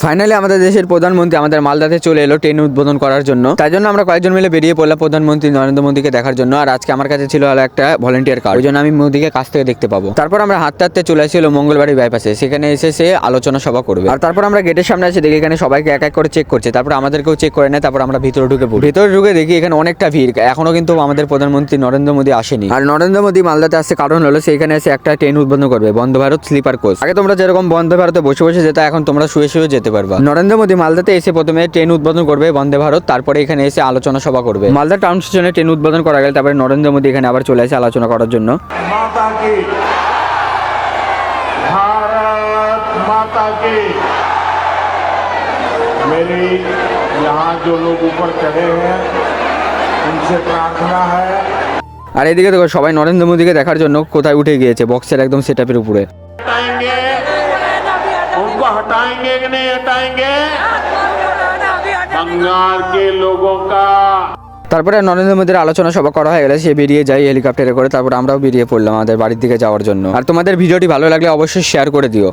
Finally আমাদের দেশের প্রধানমন্ত্রী আমাদের মালদাতে চলে এলো ট্রেন উদ্বোধন করার জন্য। তাই জন্য আমরা কয়েকজন মিলে বেরিয়ে পড়লাম প্রধানমন্ত্রী নরেন্দ্র মোদীকে দেখার জন্য। আর আজকে আমার কাছে ছিল হলো একটা ভলেন্টিয়ার কার্ড, ওই জন্য আমি মোদীকে কাছ থেকে দেখতে পাবো। তারপর আমরা হাঁটতে হাঁটতে চলে আসছিল মঙ্গলবাড়ি বাইপাসে, সেখানে এসে সে আলোচনা সভা করবে। আর তারপর আমরা গেটের সামনে এসে দেখি এখানে সবাইকে এক এক করে চেক করছে, তারপর আমাদেরকেও চেক করে নেয়। তারপর আমরা ভিতরে ঢুকে পড়ি। ভিতরে ঢুকে দেখি এখানে অনেকটা ভিড়, এখনো কিন্তু আমাদের প্রধানমন্ত্রী নরেন্দ্র মোদী আসেনি। আর নরেন্দ্র মোদী মালদাতে আসছে কারণ হলো সেইখানে এসে একটা ট্রেন উদ্বোধন করবে, বন্দে ভারত স্লিপার কোচ। আগে তোমরা যেরকম বন্দে ভারতে বসে বসে যেতে, এখন তোমরা শুয়ে শুয়ে যেতে পারবা। নরেন্দ্র মোদী মালদাতে এসে প্রথমে ট্রেন উদ্বোধন করবে বন্দে ভারত, তারপরে এখানে এসে আলোচনা সভা করবে। মালদা টাউন স্টেশনে ট্রেন উদ্বোধন করা গেলে তারপরে নরেন্দ্র মোদী এখানে আবার চলে আসে আলোচনা করার জন্য। माता की भारत माता की मेरी यहाँ जो लोग ऊपर चढ़े हैं उनसे प्रार्थना है। আর এদিকে দেখো সবাই নরেন্দ্র মোদীকে দেখার জন্য কোথায় উঠে গিয়েছে, বক্সের একদম সেটআপের উপরে। हटाएंगे उनको, हटाएंगे कि नहीं हटाएंगे बंगाल के लोगों का। তারপরে নরেন্দ্র মোদীর আলোচনা সভা করা হয়ে গেলে সে বেরিয়ে যায় হেলিকপ্টারে করে। তারপর আমরাও বেরিয়ে পড়লাম আমাদের বাড়ির দিকে যাওয়ার জন্য। আর তোমাদের ভিডিওটি ভালো লাগলে অবশ্যই শেয়ার করে দিও।